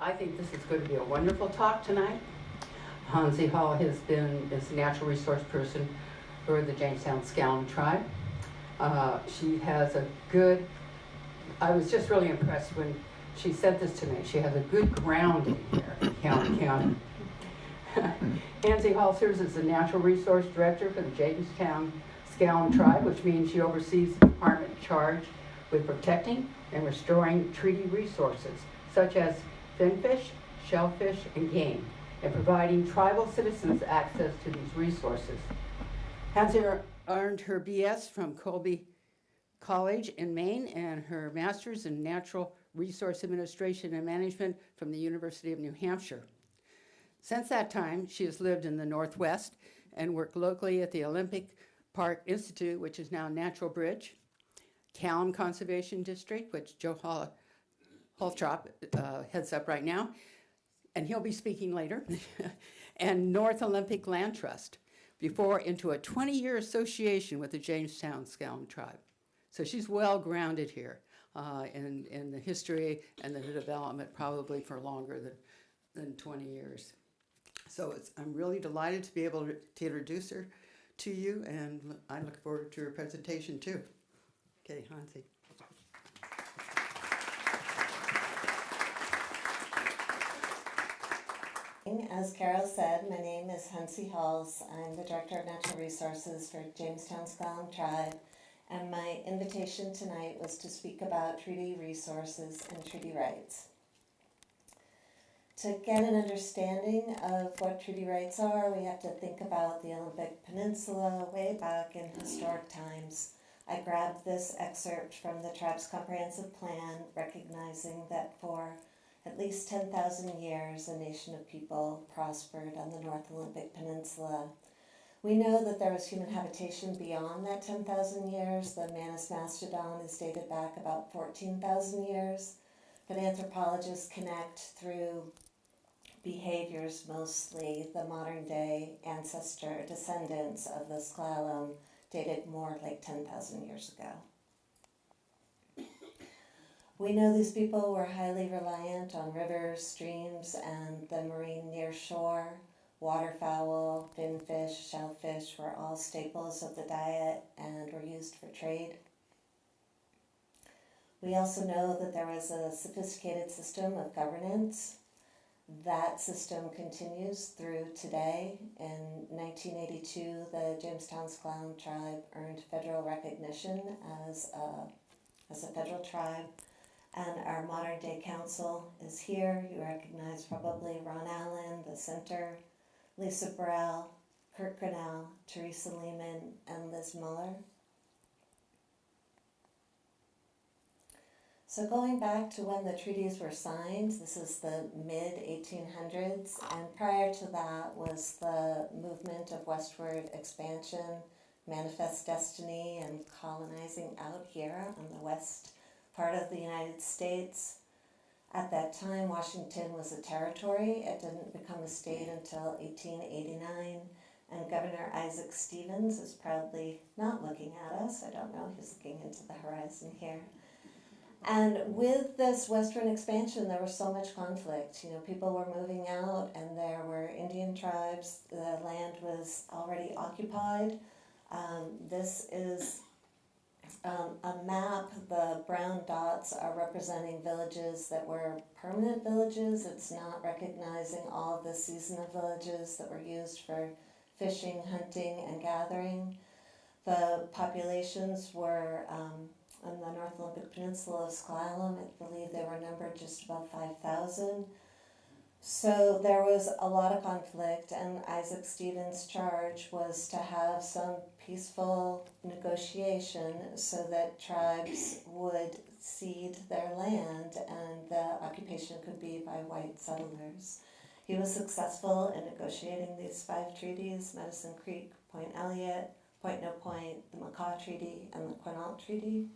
I think this is going to be a wonderful talk tonight. Hansi Hall is a natural resource person for the Jamestown Salmon tribe. She has a good, I was just really impressed when she said this to me. She has a good grounding here in County. Hansi Hall serves as the Natural Resource Director for the Jamestown Salmon tribe, which means she oversees the department charged with protecting and restoring treaty resources, such as finfish, shellfish, and game, and providing tribal citizens access to these resources. Hansi earned her BS from Colby College in Maine and her master's in Natural Resource Administration and Management from the University of New Hampshire. Since that time, she has lived in the Northwest and worked locally at the Olympic Park Institute, which is now Natural Bridge, Calm Conservation District, which Joe Holtrop heads up right now, and he'll be speaking later, and North Olympic Land Trust, before into a 20-year association with the Jamestown Salmon tribe. So she's well grounded here in the history and the development, probably for longer than 20 years. So I'm really delighted to be able to introduce her to you, and I look forward to her presentation too. Okay, Hansi. As Carol said, my name is Hansi Hals. I'm the Director of Natural Resources for Jamestown Salmon tribe, and my invitation tonight was to speak about treaty resources and treaty rights. To get an understanding of what treaty rights are, we have to think about the Olympic Peninsula way back in historic times. I grabbed this excerpt from the tribe's comprehensive plan, recognizing that for at least 10,000 years, a nation of people prospered on the North Olympic Peninsula. We know that there was human habitation beyond that 10,000 years. The Manus Mastodon is dated back about 14,000 years, but anthropologists connect through behaviors, mostly the modern day descendants of the slalom, dated more like 10,000 years ago. We know these people were highly reliant on rivers, streams, and the marine near shore. Waterfowl, finfish, shellfish were all staples of the diet and were used for trade. We also know that there was a sophisticated system of governance. That system continues through today. In 1982, the Jamestown Salmon tribe earned federal recognition as a federal tribe. And our modern day council is here. You recognize probably Ron Allen, the center, Lisa Burrell, Kurt Grinnell, Teresa Lehman, and Liz Muller. So going back to when the treaties were signed, this is the mid-1800s, and prior to that was the movement of westward expansion, manifest destiny, and colonizing out here on the west part of the United States. At that time, Washington was a territory. It didn't become a state until 1889, and Governor Isaac Stevens is proudly not looking at us. I don't know, he's looking into the horizon here. And with this western expansion, there was so much conflict. You know, people were moving out, and there were Indian tribes. The land was already occupied. This is a map. The brown dots are representing villages that were permanent villages. It's not recognizing all of the seasonal villages that were used for fishing, hunting, and gathering. The populations were on the North Olympic Peninsula of Sklallam. I believe they were numbered just about 5,000. So there was a lot of conflict, and Isaac Stevens' charge was to have some peaceful negotiation so that tribes would cede their land and the occupation could be by white settlers. He was successful in negotiating these 5 treaties: Medicine Creek, Point Elliott, Point No Point, the Macaw Treaty, and the Quinault Treaty.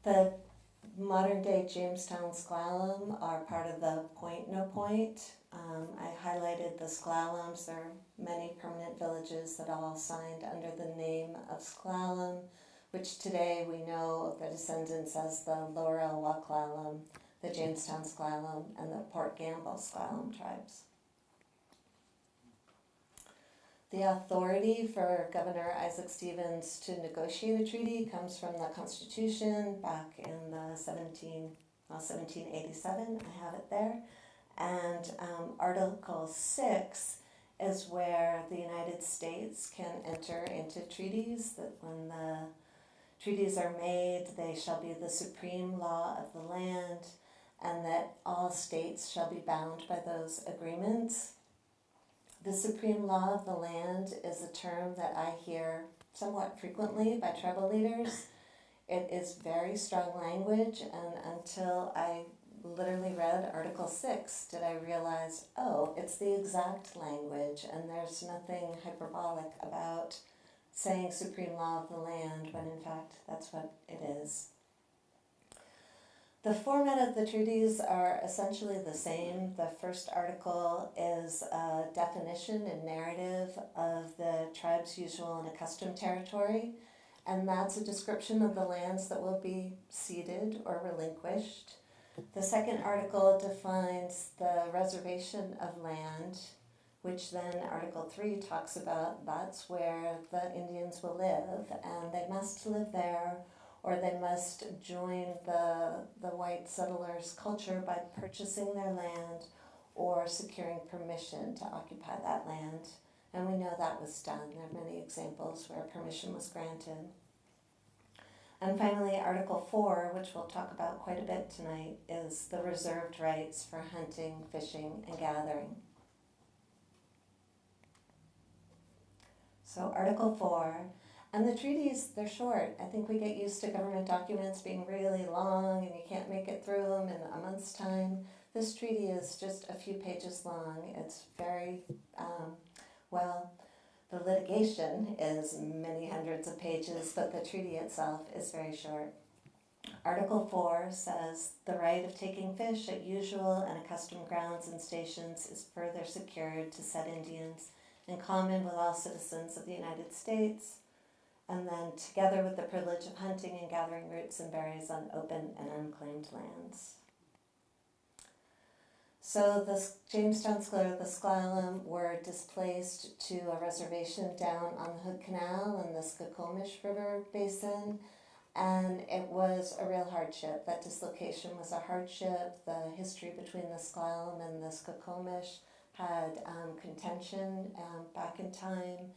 The modern-day Jamestown Sklallam are part of the Point No Point. I highlighted the Sklalams. There are many permanent villages that all signed under the name of Sklallam, which today we know the descendants as the Laurel Waklallam. the Jamestown Sklallam and the Port Gamble Sklallam tribes. The authority for Governor Isaac Stevens to negotiate a treaty comes from the Constitution back in the 1787. I have it there. And Article 6 is where the United States can enter into treaties, that when the treaties are made, they shall be the supreme law of the land, and that all states shall be bound by those agreements. The supreme law of the land is a term that I hear somewhat frequently by tribal leaders. It is very strong language, and until I literally read Article 6 did I realize, oh, it's the exact language, and there's nothing hyperbolic about saying supreme law of the land, when in fact that's what it is. The format of the treaties are essentially the same. The first article is a definition and narrative of the tribe's usual and accustomed territory, and that's a description of the lands that will be ceded or relinquished. The second article defines the reservation of land, which then Article 3 talks about. That's where the Indians will live, and they must live there, or they must join the white settlers' culture by purchasing their land or securing permission to occupy that land. And we know that was done. There are many examples where permission was granted. And finally, Article 4, which we'll talk about quite a bit tonight, is the reserved rights for hunting, fishing, and gathering. So Article 4, and the treaties, they're short. I think we get used to government documents being really long and you can't make it through them in a month's time. This treaty is just a few pages long. It's very, the litigation is many hundreds of pages, but the treaty itself is very short. Article 4 says, the right of taking fish at usual and accustomed grounds and stations is further secured to said Indians in common with all citizens of the United States, and then together with the privilege of hunting and gathering roots and berries on open and unclaimed lands. So the Jamestown Sklallam, the Sklallam, were displaced to a reservation down on the Hood Canal in the Skokomish River Basin, and it was a real hardship. That dislocation was a hardship. The history between the Sklallam and the Skokomish had contention back in time,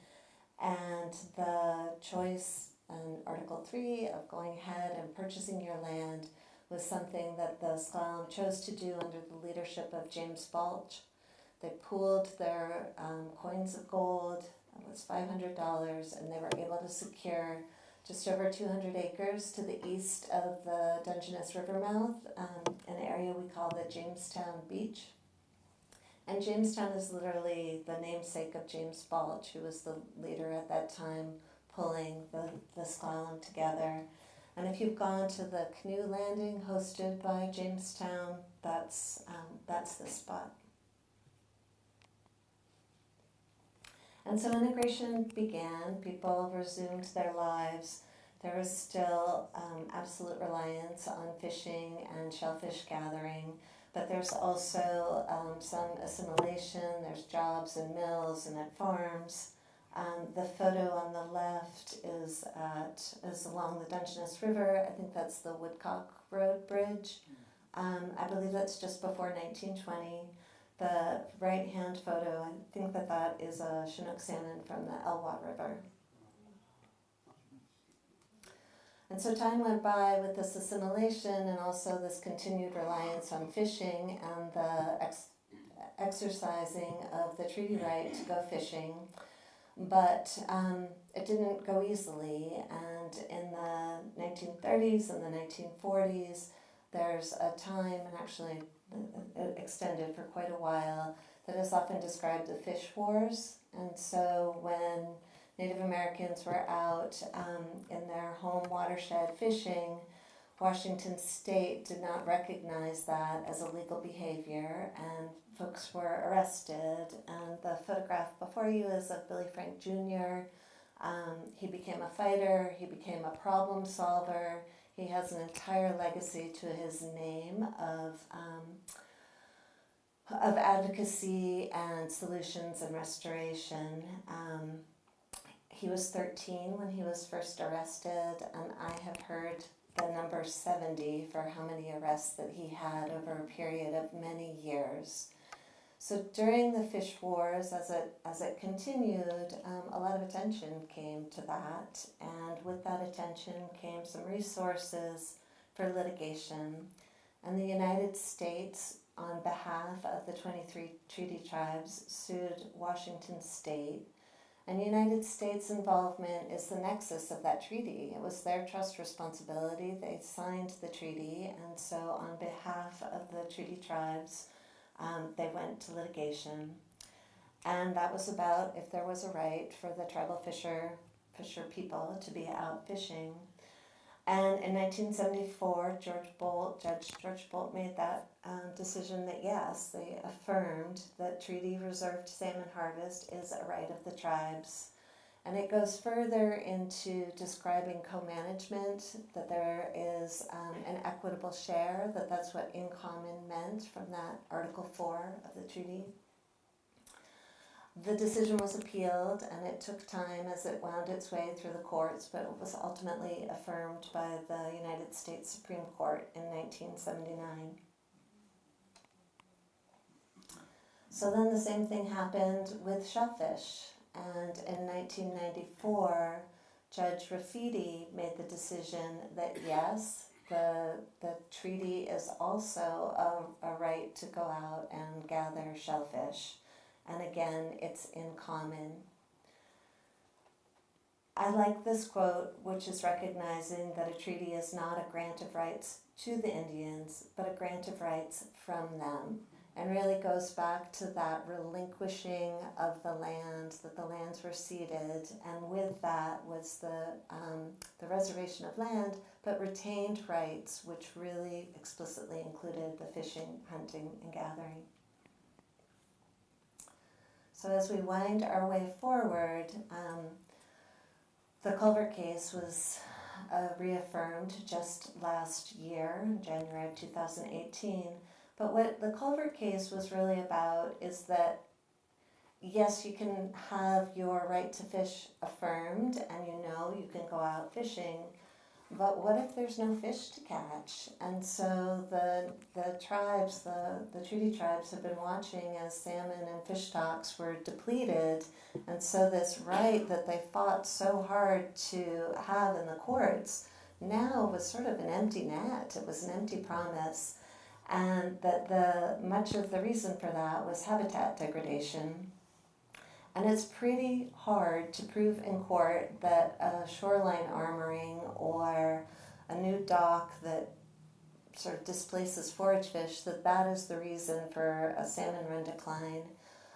and the choice in Article 3 of going ahead and purchasing your land was something that the Sklallam chose to do under the leadership of James Balch. They pooled their coins of gold. It was $500, and they were able to secure just over 200 acres to the east of the Dungeness River mouth, an area we call the Jamestown Beach. And Jamestown is literally the namesake of James Balch, who was the leader at that time pulling the Sklallam together. And if you've gone to the canoe landing hosted by Jamestown, that's the spot. And so integration began. People resumed their lives. There was still absolute reliance on fishing and shellfish gathering, but there's also some assimilation. There's jobs in mills and at farms. The photo on the left is along the Dungeness River. I think that's the Woodcock Road Bridge. I believe that's just before 1920. The right-hand photo, I think that is a Chinook salmon from the Elwha River. And so time went by with this assimilation and also this continued reliance on fishing and the exercising of the treaty right to go fishing. But it didn't go easily, and in the 1930s and the 1940s, there's a time, and actually it extended for quite a while, that is often described as fish wars. And so when Native Americans were out in their home watershed fishing, Washington State did not recognize that as illegal behavior, and folks were arrested. And the photograph before you is of Billy Frank Jr. He became a fighter, he became a problem solver, he He has an entire legacy to his name of advocacy and solutions and restoration. He was 13 when he was first arrested, and I have heard the number 70 for how many arrests that he had over a period of many years. So during the fish wars, as it continued, a lot of attention came to that, and with that attention came some resources for litigation. And the United States, on behalf of the 23 treaty tribes, sued Washington State. And United States involvement is the nexus of that treaty. It was their trust responsibility. They signed the treaty, and so on behalf of the treaty tribes, they went to litigation. And that was about if there was a right for the tribal fisher people to be out fishing. And in 1974, Judge George Bolt made that decision that yes, they affirmed that treaty reserved salmon harvest is a right of the tribes. And it goes further into describing co-management, that there is an equitable share, that's what in common meant from that Article 4 of the treaty. The decision was appealed, and it took time as it wound its way through the courts, but it was ultimately affirmed by the United States Supreme Court in 1979. So then the same thing happened with shellfish, and in 1994, Judge Rafiti made the decision that yes, the treaty is also a right to go out and gather shellfish. And again, it's in common. I like this quote, which is recognizing that a treaty is not a grant of rights to the Indians, but a grant of rights from them. And really goes back to that relinquishing of the land, that the lands were ceded, and with that was the reservation of land, but retained rights, which really explicitly included the fishing, hunting, and gathering. So as we wind our way forward, the Culvert case was reaffirmed just last year, in January of 2018. But what the Culvert case was really about is that, yes, you can have your right to fish affirmed, and you can go out fishing, but what if there's no fish to catch? And so the tribes, the treaty tribes have been watching as salmon and fish stocks were depleted, and so this right that they fought so hard to have in the courts now was sort of an empty net. It was an empty promise, and that much of the reason for that was habitat degradation. And it's pretty hard to prove in court that a shoreline armoring or a new dock that sort of displaces forage fish, that is the reason for a salmon run decline.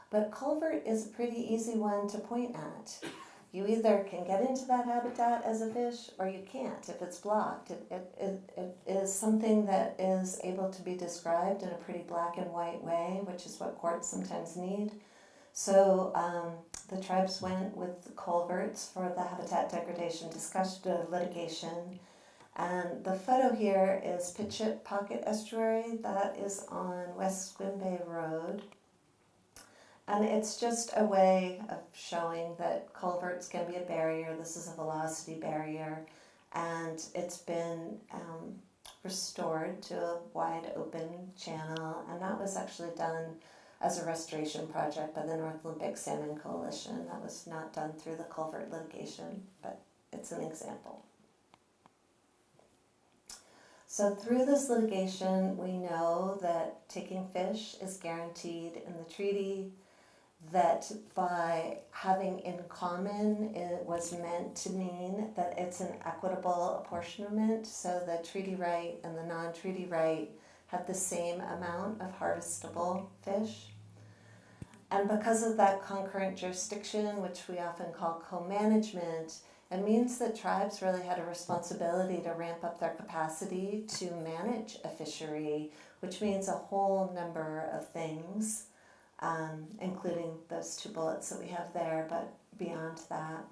But culvert is a pretty easy one to point at. You either can get into that habitat as a fish or you can't if it's blocked. It is something that is able to be described in a pretty black and white way, which is what courts sometimes need. So the tribes went with the culverts for the habitat degradation litigation. And the photo here is Pitchip Pocket Estuary. That is on West Squim Bay Road. And it's just a way of showing that culverts can be a barrier. This is a velocity barrier. And it's been restored to a wide open channel. And that was actually done as a restoration project by the North Olympic Salmon Coalition. That was not done through the culvert litigation, but it's an example. So through this litigation, we know that taking fish is guaranteed in the treaty, that by having in common, it was meant to mean that it's an equitable apportionment, so the treaty right and the non-treaty right have the same amount of harvestable fish. And because of that concurrent jurisdiction, which we often call co-management, it means that tribes really had a responsibility to ramp up their capacity to manage a fishery, which means a whole number of things, including those two bullets that we have there, but beyond that.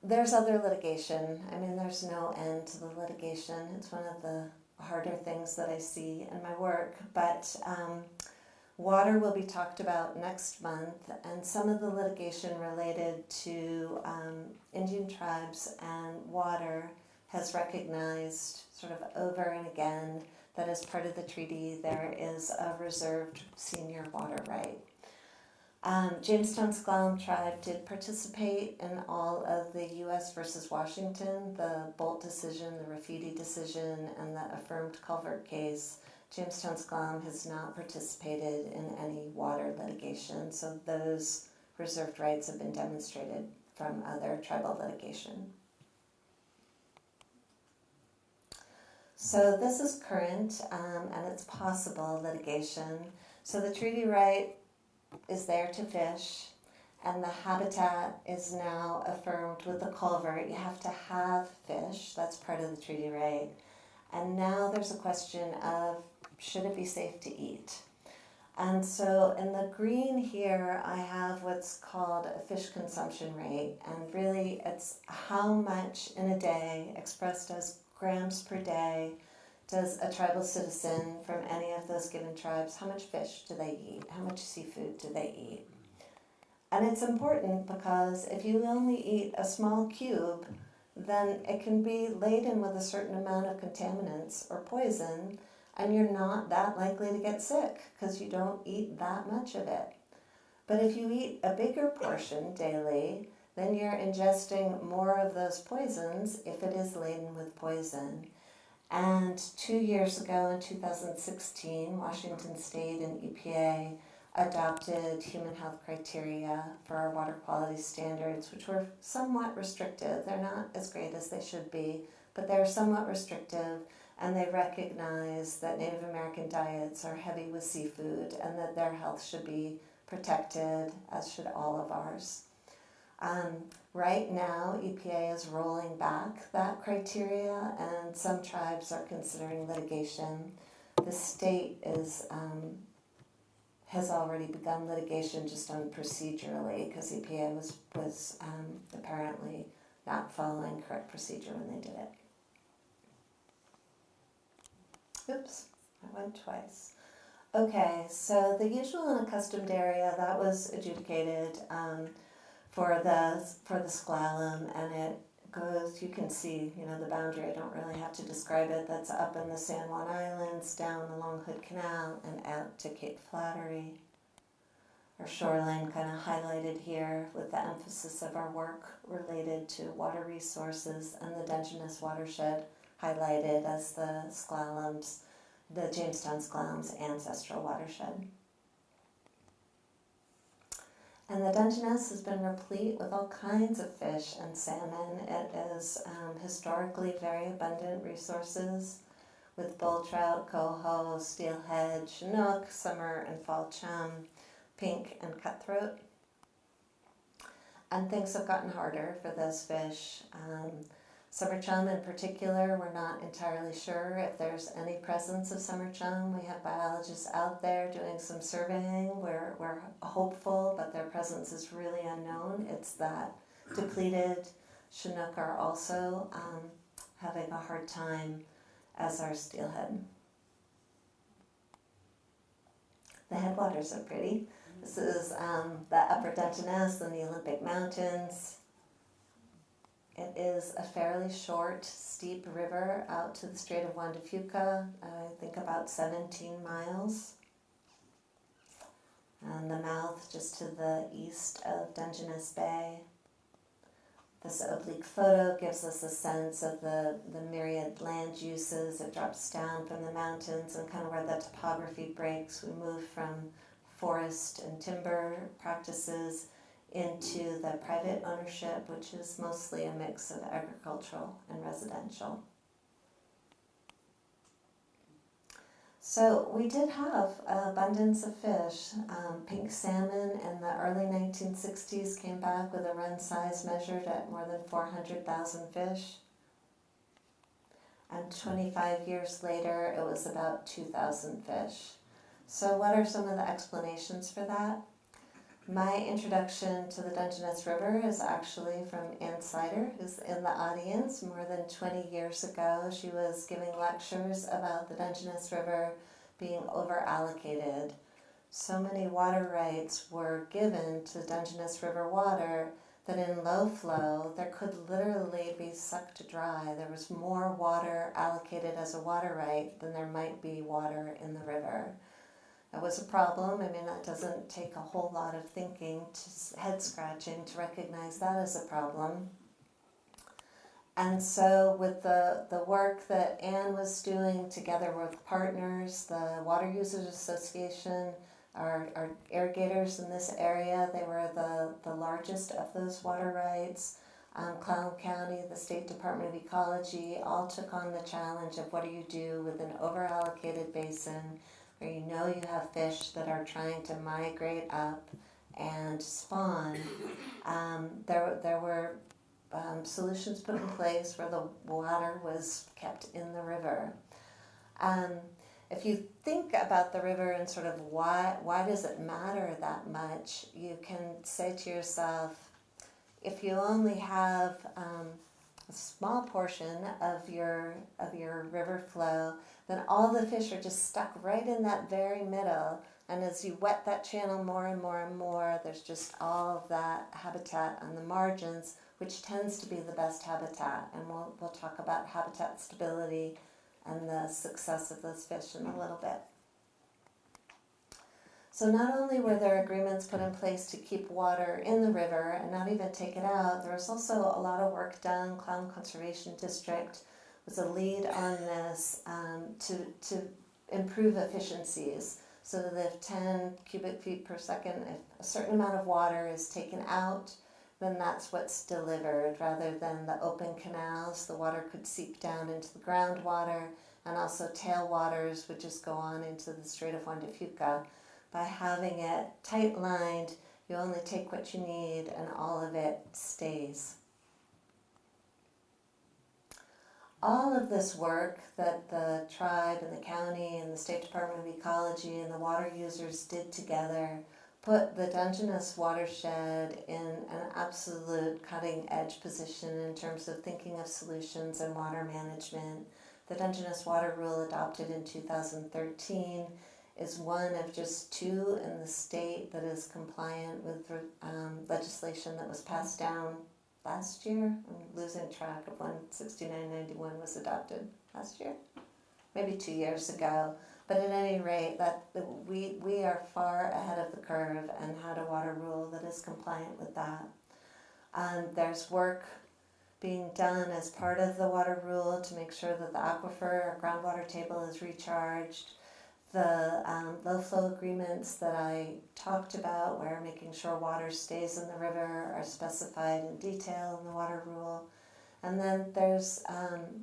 There's other litigation. I mean, there's no end to the litigation. It's one of the harder things that I see in my work. But water will be talked about next month, and some of the litigation related to Indian tribes and water has recognized sort of over and again that as part of the treaty there is a reserved senior water right. Jamestown Sklallam tribe did participate in all of the U.S. versus Washington, the Bolt decision, the Rafiti decision, and the affirmed culvert case. Jamestown Sklallam has not participated in any water litigation, so those reserved rights have been demonstrated from other tribal litigation. So this is current and it's possible litigation. So the treaty right is there to fish, and the habitat is now affirmed with the culvert. You have to have fish, that's part of the treaty right. And now there's a question of, should it be safe to eat? And so in the green here, I have what's called a fish consumption rate, and really it's how much in a day, expressed as grams per day, does a tribal citizen from any of those given tribes, how much fish do they eat? How much seafood do they eat? And it's important because if you only eat a small cube, then it can be laden with a certain amount of contaminants or poison, and you're not that likely to get sick because you don't eat that much of it. But if you eat a bigger portion daily, then you're ingesting more of those poisons if it is laden with poison. And 2 years ago, in 2016, Washington State and EPA adopted human health criteria for our water quality standards, which were somewhat restrictive. They're not as great as they should be, but they're somewhat restrictive, and they recognize that Native American diets are heavy with seafood and that their health should be protected, as should all of ours. Right now, EPA is rolling back that criteria, and some tribes are considering litigation. The state has already begun litigation just on procedurally, because EPA was apparently not following correct procedure when they did it. Oops, I went twice. Okay, so the usual and accustomed area, that was adjudicated for the Sklallam, and it goes, you can see, the boundary, I don't really have to describe it, that's up in the San Juan Islands, down along Hood Canal, and out to Cape Flattery. Our shoreline kind of highlighted here with the emphasis of our work related to water resources, and the Dungeness watershed highlighted as the Jamestown Sklallam's ancestral watershed. And the Dungeness has been replete with all kinds of fish and salmon. It is historically very abundant resources with bull trout, coho, steelhead, chinook, summer and fall chum, pink and cutthroat. And things have gotten harder for those fish. Summer chum in particular, we're not entirely sure if there's any presence of summer chum. We have biologists out there doing some surveying. We're hopeful, but their presence is really unknown. It's that depleted chinook are also having a hard time, as are steelhead. The headwaters are pretty. This is the upper Dungeness and the Olympic Mountains. It is a fairly short, steep river out to the Strait of Juan de Fuca, I think about 17 miles. And the mouth just to the east of Dungeness Bay. This oblique photo gives us a sense of the myriad land uses. It drops down from the mountains and kind of where the topography breaks. We move from forest and timber practices into the private ownership, which is mostly a mix of agricultural and residential. So we did have an abundance of fish. Pink salmon in the early 1960s came back with a run size measured at more than 400,000 fish. And 25 years later, it was about 2,000 fish. So what are some of the explanations for that? My introduction to the Dungeness River is actually from Ann Sider, who's in the audience. More than 20 years ago, she was giving lectures about the Dungeness River being over-allocated. So many water rights were given to Dungeness River water that in low flow, there could literally be sucked dry. There was more water allocated as a water right than there might be water in the river. That was a problem. I mean, that doesn't take a whole lot of thinking, head scratching to recognize that as a problem. And so with the work that Anne was doing together with partners, the Water Users Association, our irrigators in this area, they were the largest of those water rights. Clallam County, the State Department of Ecology, all took on the challenge of what do you do with an over-allocated basin where you know you have fish that are trying to migrate up and spawn. There were solutions put in place where the water was kept in the river. If you think about the river and sort of why does it matter that much, you can say to yourself, if you only have a small portion of your river flow, then all the fish are just stuck right in that very middle. And as you wet that channel more and more and more, there's just all of that habitat on the margins, which tends to be the best habitat. And we'll talk about habitat stability and the success of those fish in a little bit. So not only were there agreements put in place to keep water in the river and not even take it out, there was also a lot of work done. Clallam Conservation District was a lead on this to improve efficiencies. So that if 10 cubic feet per second, if a certain amount of water is taken out, then that's what's delivered. Rather than the open canals, the water could seep down into the groundwater, and also tailwaters would just go on into the Strait of Juan de Fuca. By having it tight-lined, you only take what you need and all of it stays. All of this work that the tribe and the county and the State Department of Ecology and the water users did together put the Dungeness watershed in an absolute cutting-edge position in terms of thinking of solutions and water management. The Dungeness Water Rule, adopted in 2013, is one of just 2 in the state that is compliant with legislation that was passed down last year. I'm losing track of when 6991 was adopted. Last year? Maybe 2 years ago. But at any rate, we are far ahead of the curve and had a water rule that is compliant with that. There's work being done as part of the water rule to make sure that the aquifer or groundwater table is recharged. The low flow agreements that I talked about, where making sure water stays in the river, are specified in detail in the water rule. And then there's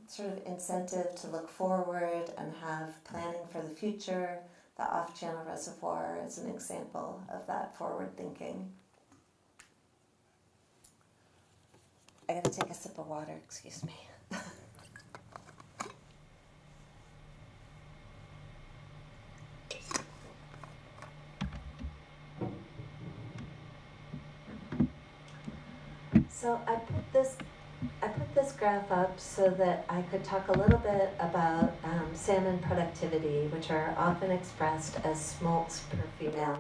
sort of incentive to look forward and have planning for the future. The off-channel reservoir is an example of that forward thinking. I gotta take a sip of water, excuse me. So I put this graph up so that I could talk a little bit about salmon productivity, which are often expressed as smolts per female.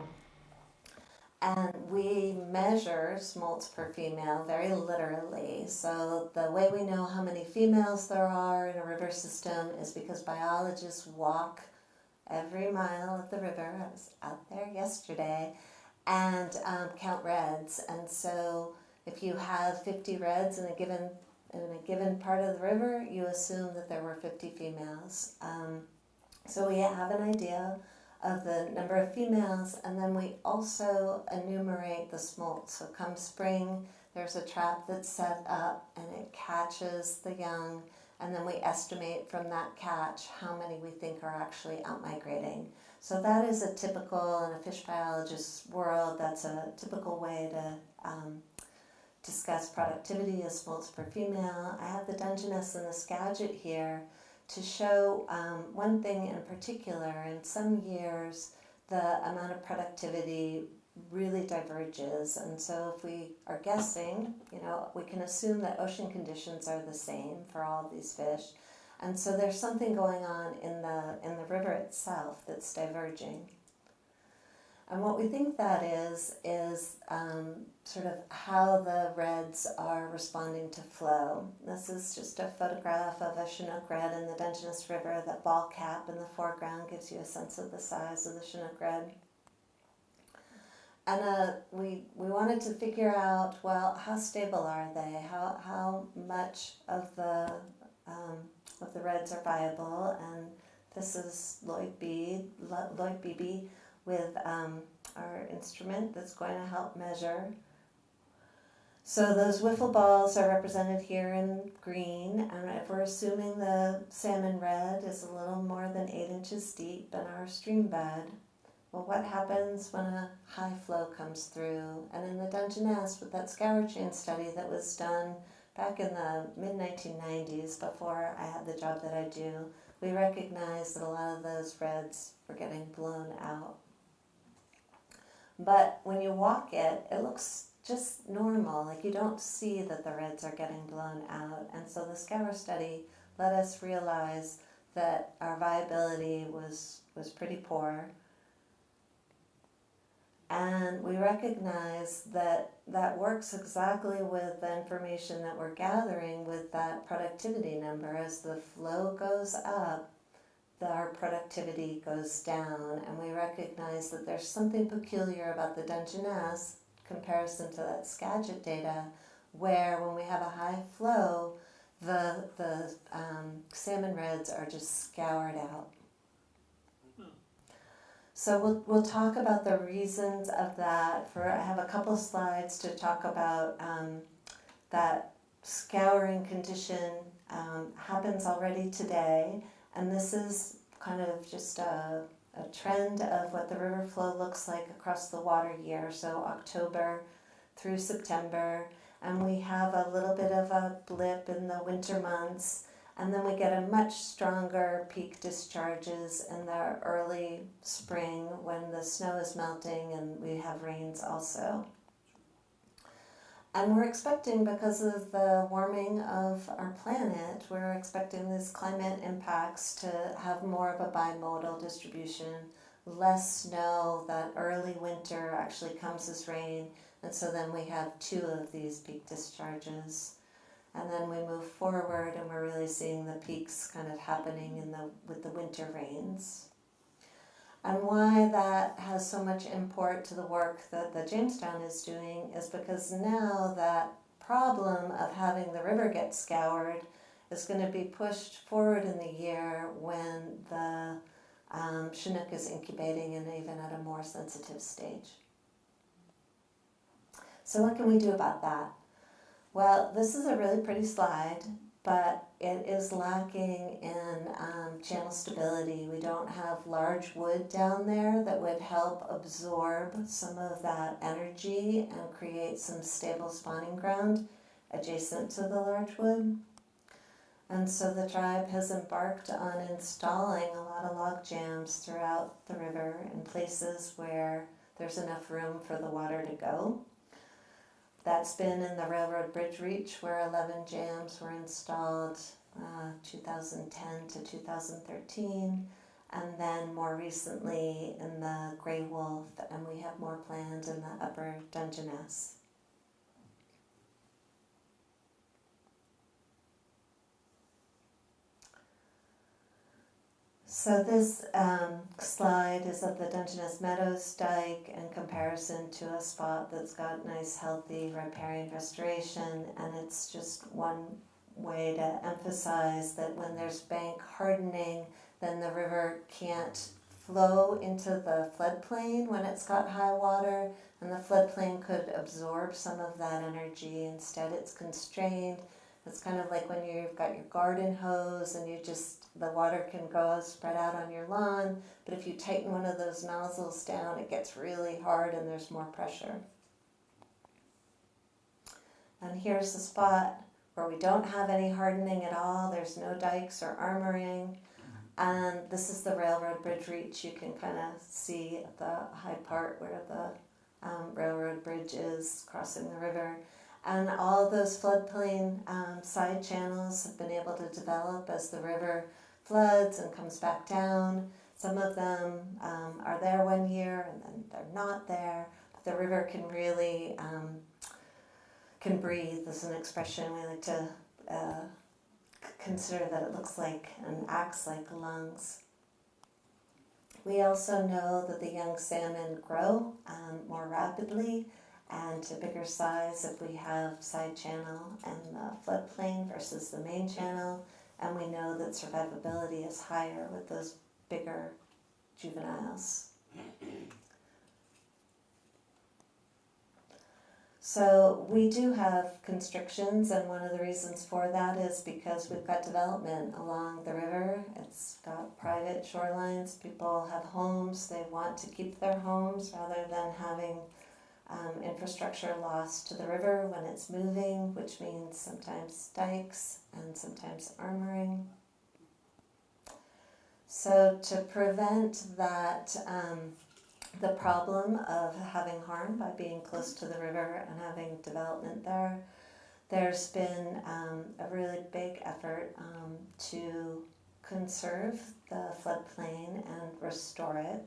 And we measure smolts per female very literally. So the way we know how many females there are in a river system is because biologists walk every mile of the river. I was out there yesterday, and count reds. And so if you have 50 reds in a given part of the river, you assume that there were 50 females. So we have an idea of the number of females, and then we also enumerate the smolts. So come spring, there's a trap that's set up and it catches the young, and then we estimate from that catch how many we think are actually out migrating. So that is a typical, in a fish biologist's world, that's a typical way to discuss productivity as smolts per female. I have the Dungeness and the Skagit here to show one thing in particular. In some years, the amount of productivity really diverges. And so if we are guessing, we can assume that ocean conditions are the same for all of these fish. And so there's something going on in the river itself that's diverging. And what we think that is sort of how the reds are responding to flow. This is just a photograph of a Chinook red in the Dungeness River. That ball cap in the foreground gives you a sense of the size of the Chinook red. And we wanted to figure out, well, how stable are they? How much of the reds are viable? And this is Lloyd Beebe with our instrument that's going to help measure. So those wiffle balls are represented here in green, and if we're assuming the salmon red is a little more than 8 inches deep in our stream bed, well, what happens when a high flow comes through? And in the Dungeness, with that scour chain study that was done back in the mid-1990s, before I had the job that I do, we recognized that a lot of those reds were getting blown out. But when you walk it, it looks just normal. Like, you don't see that the reds are getting blown out. And so the scour study let us realize that our viability was pretty poor. And we recognize that that works exactly with the information that we're gathering with that productivity number. As the flow goes up, our productivity goes down, and we recognize that there's something peculiar about the Dungeness comparison to that Skagit data, where when we have a high flow, the salmon reds are just scoured out. So we'll talk about the reasons of that. I have a couple slides to talk about that scouring condition happens already today. And this is kind of just a trend of what the river flow looks like across the water year, so October through September. And we have a little bit of a blip in the winter months, and then we get a much stronger peak discharges in the early spring when the snow is melting and we have rains also. And we're expecting, because of the warming of our planet, we're expecting these climate impacts to have more of a bimodal distribution. Less snow, that early winter actually comes as rain, and so then we have 2 of these peak discharges. And then we move forward and we're really seeing the peaks kind of happening with the winter rains. And why that has so much import to the work that the Jamestown is doing is because now that problem of having the river get scoured is going to be pushed forward in the year when the Chinook is incubating and even at a more sensitive stage. So what can we do about that? Well, this is a really pretty slide, but it is lacking in channel stability. We don't have large wood down there that would help absorb some of that energy and create some stable spawning ground adjacent to the large wood. And so the tribe has embarked on installing a lot of log jams throughout the river in places where there's enough room for the water to go. That's been in the railroad bridge reach, where 11 jams were installed 2010 to 2013, and then more recently in the Grey Wolf, and we have more planned in the upper Dungeness. So this slide is of the Dungeness Meadows dike in comparison to a spot that's got nice, healthy riparian restoration, and it's just one way to emphasize that when there's bank hardening, then the river can't flow into the floodplain when it's got high water, and the floodplain could absorb some of that energy. Instead, it's constrained. It's kind of like when you've got your garden hose and the water can go spread out on your lawn, but if you tighten one of those nozzles down, it gets really hard and there's more pressure. And here's the spot where we don't have any hardening at all. There's no dikes or armoring. And this is the railroad bridge reach. You can kind of see at the high part where the railroad bridges crossing the river. And all those floodplain side channels have been able to develop as the river floods and comes back down. Some of them are there one year and then they're not there. But the river can really can breathe. This is an expression we like to consider, that it looks like and acts like lungs. We also know that the young salmon grow more rapidly and to bigger size if we have side channel and floodplain versus the main channel, and we know that survivability is higher with those bigger juveniles. So we do have constrictions, and one of the reasons for that is because we've got development along the river. It's got private shorelines, people have homes, they want to keep their homes rather than having infrastructure lost to the river when it's moving, which means sometimes dikes and sometimes armoring. So to prevent that, the problem of having harm by being close to the river and having development there, there's been a really big effort to conserve the floodplain and restore it.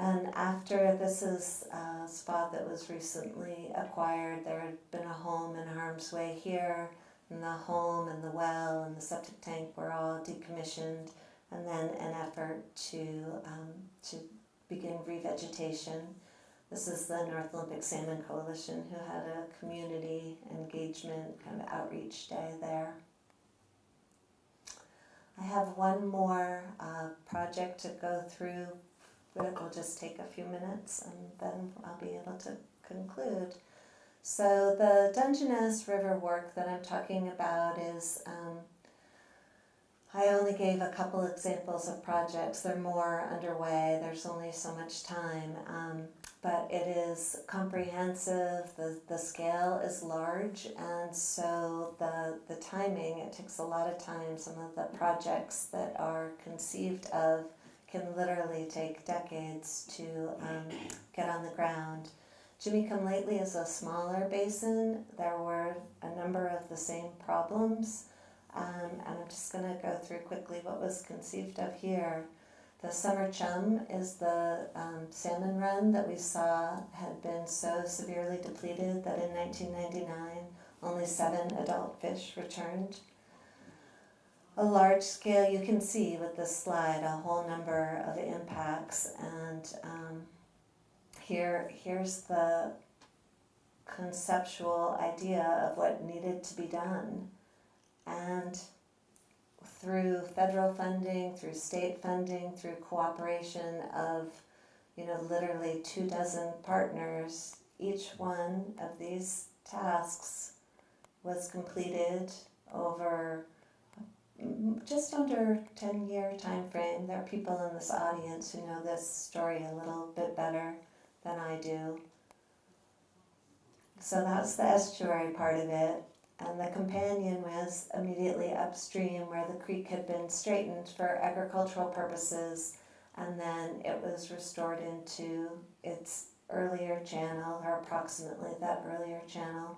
And after, this is a spot that was recently acquired, there had been a home in harm's way here, and the home and the well and the septic tank were all decommissioned, and then an effort to begin revegetation. This is the North Olympic Salmon Coalition, who had a community engagement kind of outreach day there. I have one more project to go through, but it will just take a few minutes and then I'll be able to conclude. So the Dungeness River work that I'm talking about is, I only gave a couple examples of projects. There are more underway, there's only so much time, but it is comprehensive, the scale is large, and so the timing, it takes a lot of time. Some of the projects that are conceived of can literally take decades to get on the ground. Jimmy Come Lately is a smaller basin. There were a number of the same problems, and I'm just going to go through quickly what was conceived of here. The summer chum is the salmon run that we saw had been so severely depleted that in 1999 only 7 adult fish returned. A large scale, you can see with this slide a whole number of impacts, and here's the conceptual idea of what needed to be done. And through federal funding, through state funding, through cooperation of, literally 24 partners, each one of these tasks was completed over just under 10-year time frame. There are people in this audience who know this story a little bit better than I do. So that's the estuary part of it. And the companion was immediately upstream where the creek had been straightened for agricultural purposes, and then it was restored into its earlier channel, or approximately that earlier channel,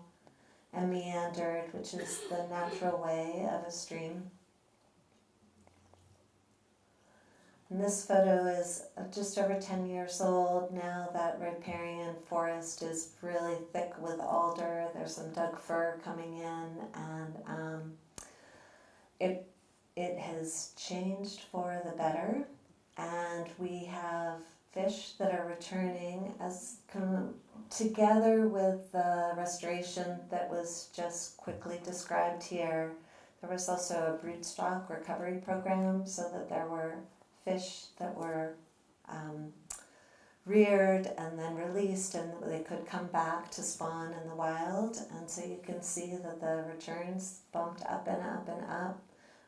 and meandered, which is the natural way of a stream. And this photo is just over 10 years old now. That riparian forest is really thick with alder. There's some Doug fir coming in, and it has changed for the better. And we have fish that are returning as together with the restoration that was just quickly described here. There was also a broodstock recovery program so that there were fish that were reared and then released, and they could come back to spawn in the wild. And so you can see that the returns bumped up and up and up.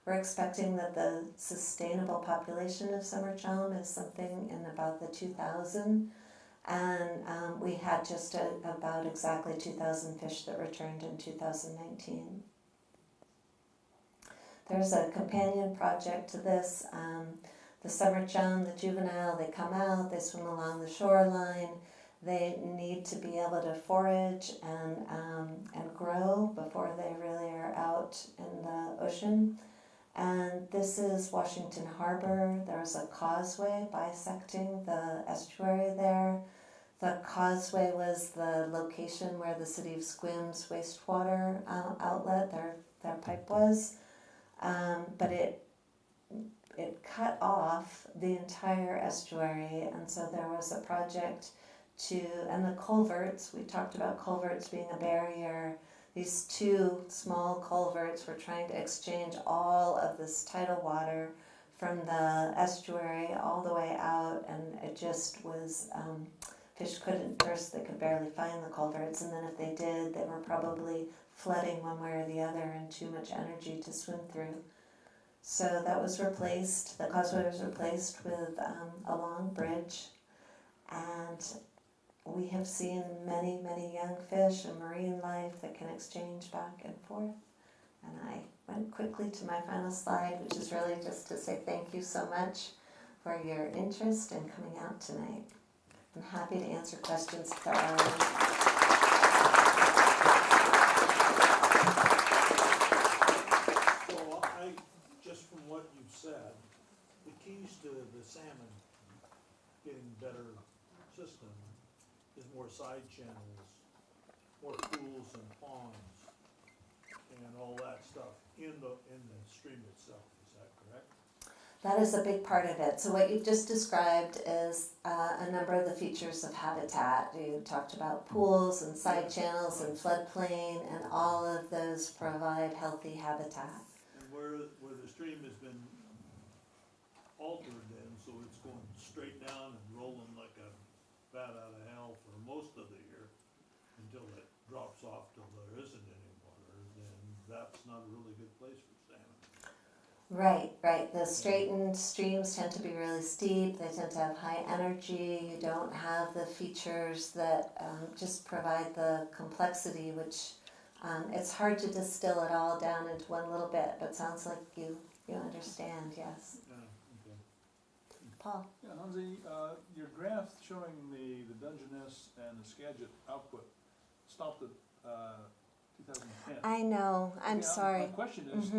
We're expecting that the sustainable population of summer chum is something in about the 2,000, and we had just about exactly 2,000 fish that returned in 2019. There's a companion project to this. the summer chum, the juvenile, they come out, they swim along the shoreline. They need to be able to forage and grow before they really are out in the ocean. And this is Washington Harbor. There's a causeway bisecting the estuary there. The causeway was the location where the city of Sequim's wastewater outlet, their pipe was. But it cut off the entire estuary, and so there was a project and the culverts, we talked about culverts being a barrier. These two small culverts were trying to exchange all of this tidal water from the estuary all the way out, and it just was, fish couldn't, first they could barely find the culverts, and then if they did, they were probably flooding one way or the other and too much energy to swim through. So that was replaced, the causeway was replaced with a long bridge, and we have seen many, many young fish and marine life that can exchange back and forth. And I went quickly to my final slide, which is really just to say thank you so much for your interest in coming out tonight. I'm happy to answer questions if there are any. So just from what you've said, the keys to the salmon getting better system is more side channels, more pools and ponds, and all that stuff in the stream itself. Is that correct? That is a big part of it. So what you've just described is a number of the features of habitat. You talked about pools and side channels and floodplain, and all of those provide healthy habitat. And where the stream has been altered then, so it's going straight down and rolling like a bat out of hell for most of the year until it drops off till there isn't any water, then that's not a really good place for salmon. Right. The straightened streams tend to be really steep. They tend to have high energy. You don't have the features that just provide the complexity, which it's hard to distill it all down into one little bit, but sounds like you understand, yes. Paul? Yeah, Hansi, your graph showing the Dungeness and the Skagit output stopped at 2010. I know. I'm sorry. My question is, do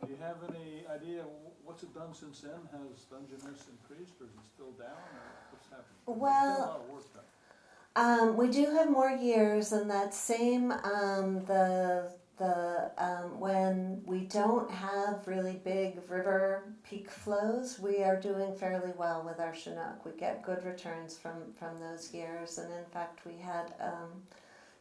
you have any idea what's it done since then? Has Dungeness increased, or is it still down, or what's happening? Well, there's been a lot of work done. We do have more years, and that same when we don't have really big river peak flows, we are doing fairly well with our Chinook. We get good returns from those years, and in fact we had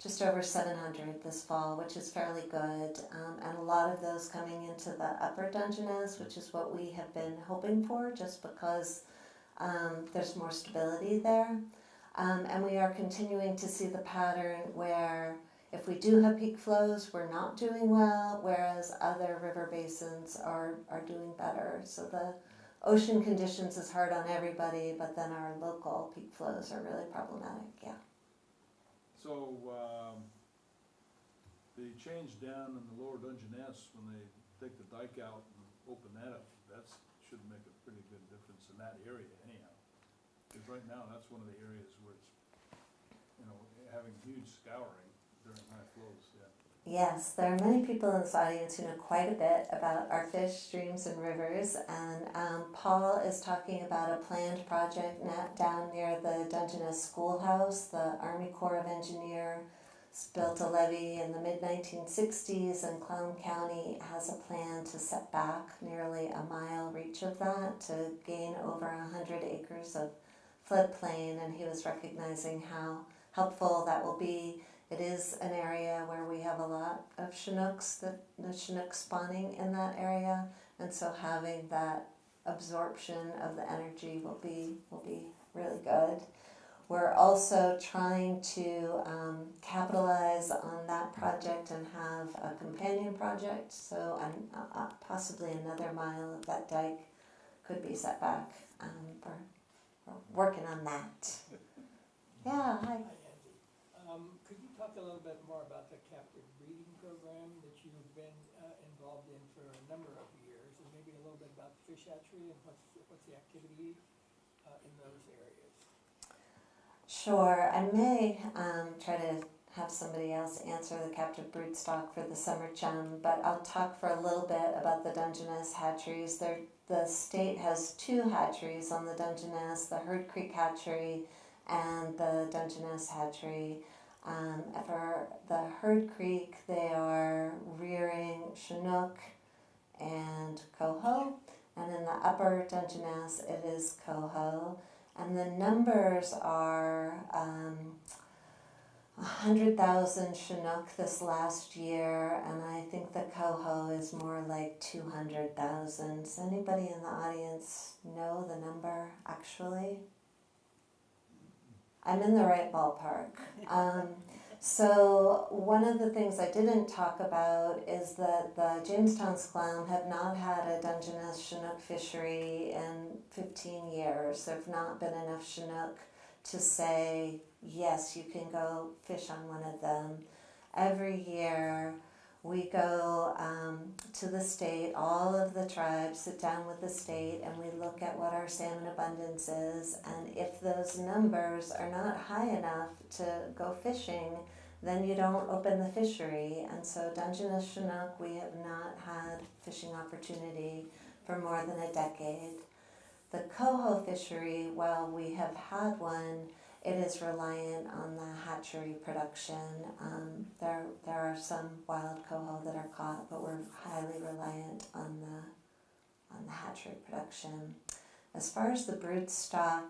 just over 700 this fall, which is fairly good, and a lot of those coming into the upper Dungeness, which is what we have been hoping for, just because there's more stability there. And we are continuing to see the pattern where if we do have peak flows, we're not doing well, whereas other river basins are doing better. So the ocean conditions is hard on everybody, but then our local peak flows are really problematic, yeah. So the change down in the lower Dungeness, when they take the dike out and open that up, that should make a pretty good difference in that area anyhow. Because right now, that's one of the areas where it's, having huge scouring during high flows, yeah. Yes, there are many people in this audience who know quite a bit about our fish, streams, and rivers, and Paul is talking about a planned project down near the Dungeness Schoolhouse. The Army Corps of Engineers built a levee in the mid-1960s, and Clown County has a plan to set back nearly a mile reach of that to gain over 100 acres of floodplain, and he was recognizing how helpful that will be. It is an area where we have a lot of Chinooks, the Chinook spawning in that area, and so having that absorption of the energy will be really good. We're also trying to capitalize on that project and have a companion project, so possibly another mile of that dike could be set back. We're working on that. Yeah, hi. Could you talk a little bit more about the captive breeding program that you've been involved in for a number of years, and maybe maybe a little bit about the fish hatchery and what's the activity in those areas? Sure, I may try to have somebody else answer the captive broodstock for the summer chum, but I'll talk for a little bit about the Dungeness hatcheries. The state has 2 hatcheries on the Dungeness, the Herd Creek hatchery and the Dungeness hatchery. For the Herd Creek, they are rearing Chinook and coho, and in the upper Dungeness, it is coho. And the numbers are 100,000 Chinook this last year, and I think the coho is more like 200,000. Does anybody in the audience know the number, actually? I'm in the right ballpark. So one of the things I didn't talk about is that the Jamestown Sklown have not had a Dungeness Chinook fishery in 15 years. There have not been enough Chinook to say, yes, you can go fish on one of them. Every year we go to the state, all of the tribes sit down with the state and we look at what our salmon abundance is, and if those numbers are not high enough to go fishing, then you don't open the fishery. And so Dungeness Chinook, we have not had fishing opportunity for more than a decade. The coho fishery, while we have had one, it is reliant on the hatchery production. There are some wild coho that are caught, but we're highly reliant on the hatchery production. As far as the broodstock,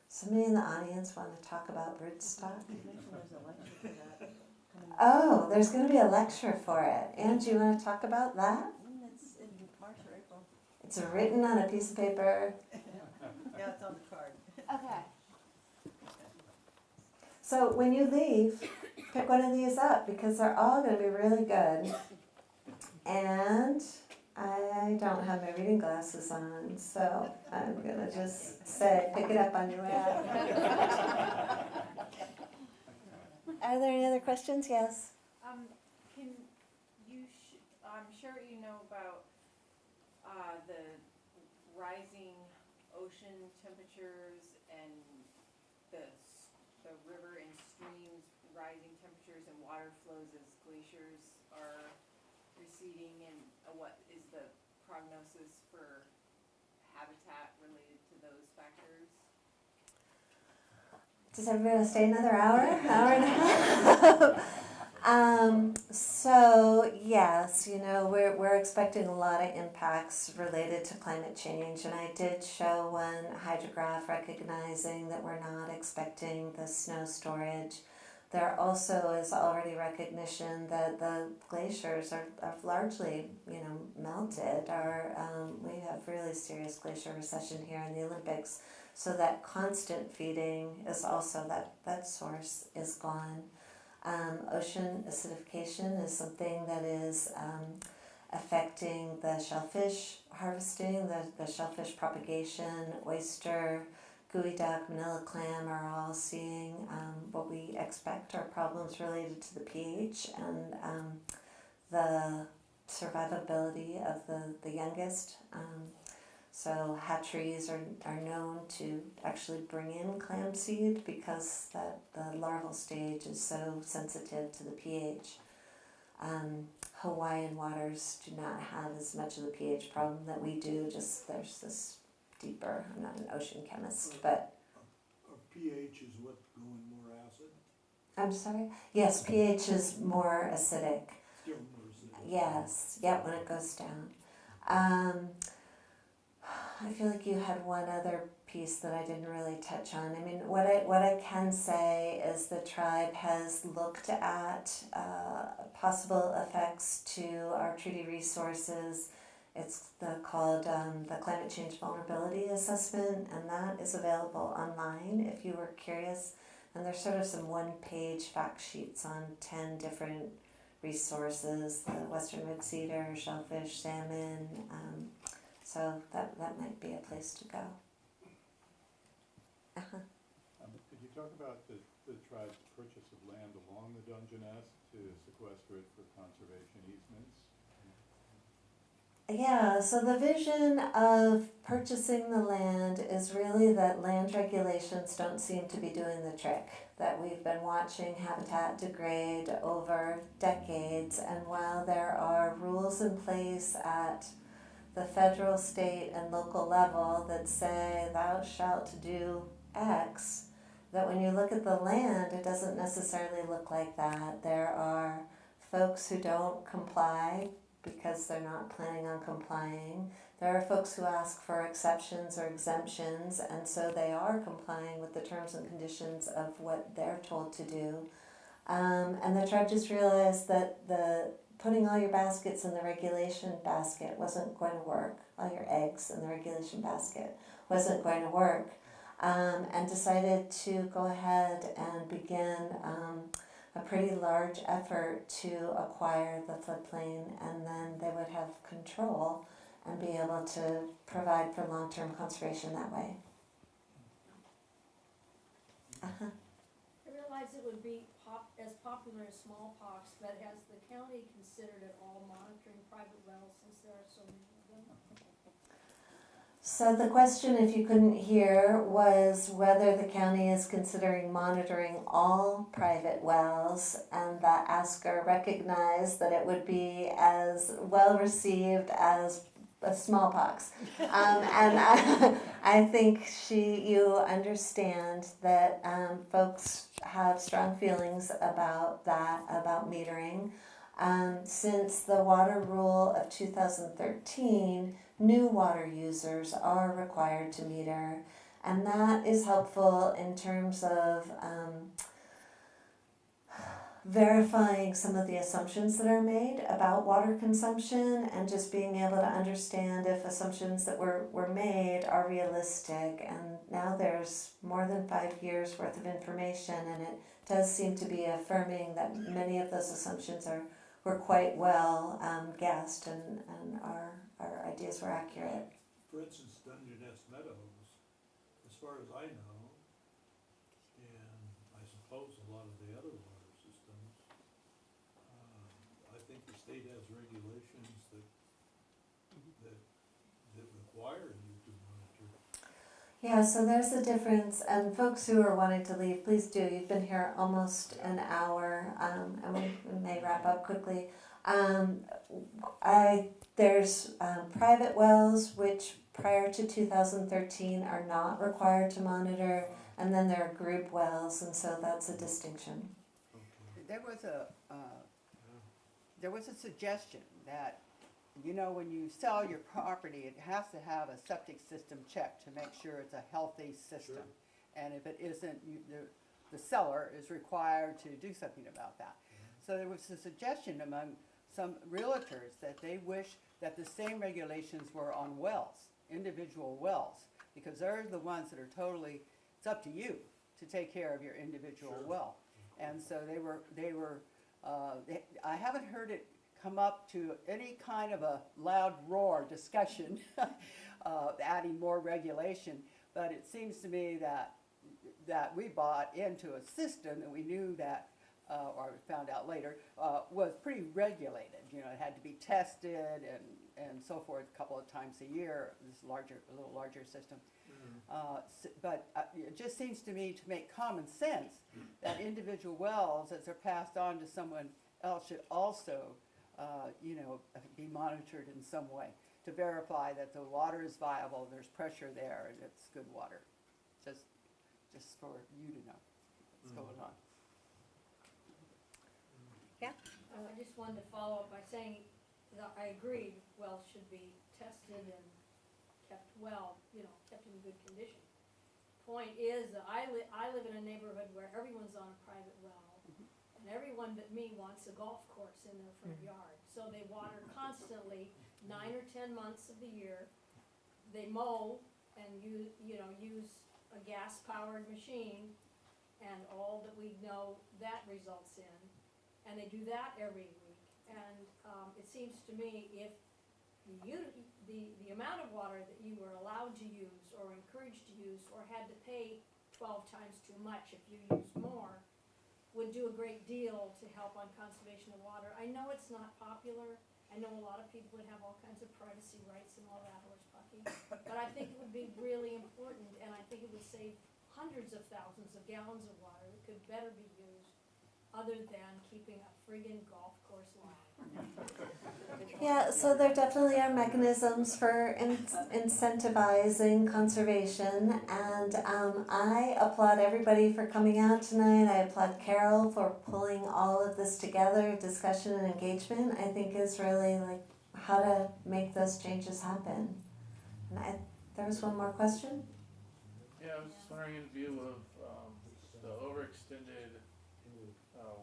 somebody in the audience want to talk about broodstock? Oh, there's going to be a lecture for it. Ange, you want to talk about that? It's in March or April. It's written on a piece of paper. Yeah, it's on the card. Okay. So when you leave, pick one of these up because they're all going to be really good. And I don't have my reading glasses on, so I'm going to just say, pick it up on your way out. Are there any other questions? Yes? Can you, I'm sure you know about the rising ocean temperatures and the river and streams rising temperatures and water flows as glaciers are receding, and what is the prognosis for habitat related to those factors? Does everybody want to stay another hour? Hour and a half? So yes, we're expecting a lot of impacts related to climate change, and I did show one hydrograph recognizing that we're not expecting the snow storage. There also is already recognition that the glaciers are largely, melted. We have really serious glacier recession here in the Olympics, so that constant feeding is also, that source is gone. Ocean acidification is something that is affecting the shellfish harvesting, the shellfish propagation. Oyster, gooey duck, manila clam are all seeing what we expect are problems related to the pH and the survivability of the youngest. So hatcheries are known to actually bring in clam seed because the larval stage is so sensitive to the pH. Hawaiian waters do not have as much of the pH problem that we do, just there's this deeper, I'm not an ocean chemist, but... Our pH is what, going more acid? I'm sorry? Yes, pH is more acidic. Still more acidic. Yes, when it goes down. I feel like you had one other piece that I didn't really touch on. I mean, what I can say is the tribe has looked at possible effects to our treaty resources. It's called the Climate Change Vulnerability Assessment, and that is available online if you were curious. And there's sort of some one-page fact sheets on 10 different resources, the western red cedar, shellfish, salmon, so that might be a place to go. Could you talk about the tribe's purchase of land along the Dungeness to sequester it for conservation easements? Yeah, so the vision of purchasing the land is really that land regulations don't seem to be doing the trick. That we've been watching habitat degrade over decades, and while there are rules in place at the federal, state, and local level that say thou shalt do X, that when you look at the land, it doesn't necessarily look like that. There are folks who don't comply because they're not planning on complying. There are folks who ask for exceptions or exemptions, and so they are complying with the terms and conditions of what they're told to do. And the tribe just realized that the putting all your baskets in the regulation basket wasn't going to work. All your eggs in the regulation basket wasn't going to work, and decided to go ahead and begin a pretty large effort to acquire the floodplain, and then they would have control and be able to provide for long-term conservation that way. Uh-huh. I realize it would be as popular as smallpox, but has the county considered at all monitoring private wells since there are so many of them? So the question, if you couldn't hear, was whether the county is considering monitoring all private wells, and the asker recognized that it would be as well received as a smallpox. And I think you understand that folks have strong feelings about that, about metering. Since the water rule of 2013, new water users are required to meter, and that is helpful in terms of verifying some of the assumptions that are made about water consumption, and just being able to understand if assumptions that were made are realistic. And now there's more than 5 years worth of information, and it does seem to be affirming that many of those assumptions were quite well guessed, and our ideas were accurate. For instance, Dungeness Meadows, as far as I know, and I suppose a lot of the other water systems, I think the state has regulations that require you to monitor. Yeah, so there's a difference, and folks who are wanting to leave, please do. You've been here almost an hour, and we may wrap up quickly. There's private wells, which prior to 2013 are not required to monitor, and then there are group wells, and so that's a distinction. There was a suggestion that, you know, when you sell your property, it has to have a septic system checked to make sure it's a healthy system. Sure. And if it isn't, the seller is required to do something about that. So there was a suggestion among some realtors that they wish that the same regulations were on wells, individual wells, because they're the ones that are totally, it's up to you to take care of your individual well. And so I haven't heard it come up to any kind of a loud roar discussion, adding more regulation, but it seems to me that we bought into a system that we knew that, or found out later, was pretty regulated. You know, it had to be tested and so forth a couple of times a year, this a little larger system. But it just seems to me to make common sense that individual wells, as they're passed on to someone else, should also be monitored in some way to verify that the water is viable, there's pressure there, and it's good water. Just for you to know what's going on. Yeah. I just wanted to follow up by saying that I agree wells should be tested and kept well, kept in good condition. Point is that I live in a neighborhood where everyone's on a private well, and everyone but me wants a golf course in their front yard. So they water constantly, 9 or 10 months of the year. They mow and use a gas-powered machine, and all that we know that results in. And they do that every week. And it seems to me if the amount of water that you were allowed to use or encouraged to use or had to pay 12 times too much if you used more would do a great deal to help on conservation of water. I know it's not popular, I know a lot of people would have all kinds of privacy rights and all that horse pucky, but I think it would be really important, and I think it would save hundreds of thousands of gallons of water that could better be used other than keeping a friggin' golf course line. Yeah, so there definitely are mechanisms for incentivizing conservation, and I applaud everybody for coming out tonight. I applaud Carol for pulling all of this together. Discussion and engagement, I think, is really like how to make those changes happen. And there was one more question. Yeah, I was just wondering, in view of the overextended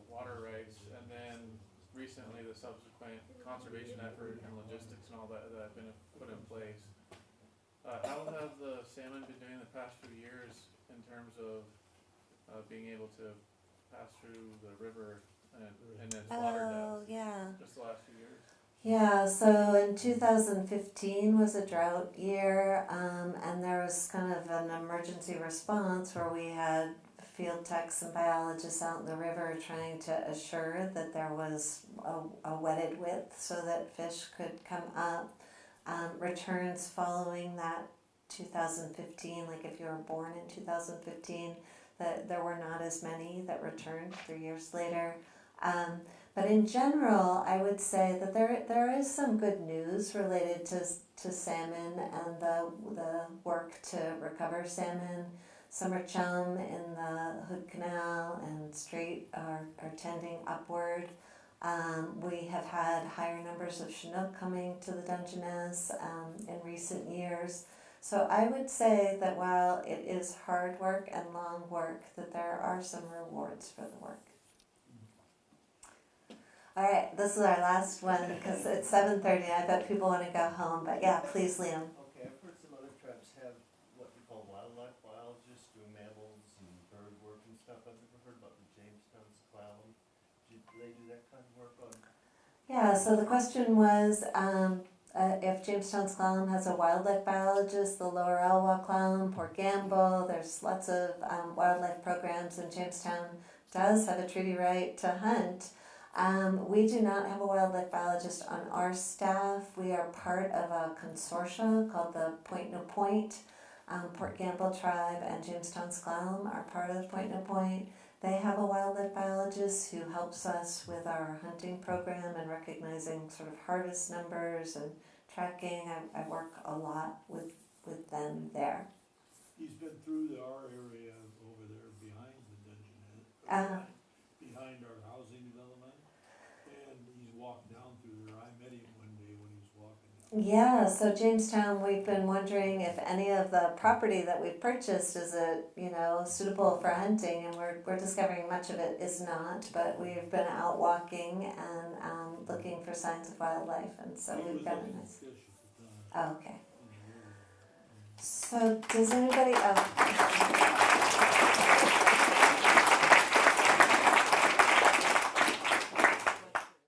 water rights, and then recently the subsequent conservation effort and logistics and all that have been put in place, how have the salmon been doing the past few years in terms of being able to pass through the river and its water depths? Yeah. Just the last few years? Yeah, so in 2015 was a drought year, and there was kind of an emergency response where we had field techs and biologists out in the river trying to assure that there was a wetted width so that fish could come up. Returns following that 2015, like if you were born in 2015, that there were not as many that returned 3 years later. But in general, I would say that there is some good news related to salmon and the work to recover salmon. Summer chum in the Hood Canal and Strait are tending upward. We have had higher numbers of Chinook coming to the Dungeness in recent years. So I would say that while it is hard work and long work, that there are some rewards for the work. All right, this is our last one because it's 7:30. I bet people want to go home, but yeah, please, Liam. Okay, I've heard some other tribes have what we call wildlife biologists doing mammals and bird work and stuff. I've never heard about the Jamestown clown. Do they do that kind of work on? Yeah, so the question was if Jamestown's clown has a wildlife biologist, the Lower Elwha clown, Port Gamble, there's lots of wildlife programs, and Jamestown does have a treaty right to hunt. We do not have a wildlife biologist on our staff. We are part of a consortium called the Point No Point. Port Gamble Tribe and Jamestown's Clown are part of the Point No Point. They have a wildlife biologist who helps us with our hunting program and recognizing sort of harvest numbers and tracking. I work a lot with them there. He's been through our area over there behind the Dungeness, behind our housing development, and he's walked down through there. I met him one day when he was walking down. Yeah, so Jamestown, we've been wondering if any of the property that we've purchased is suitable for hunting, and we're discovering much of it is not, but we've been out walking and looking for signs of wildlife, and so He we've was got a looking nice. for fish at the time. Oh, okay. in the river. So does anybody? Oh.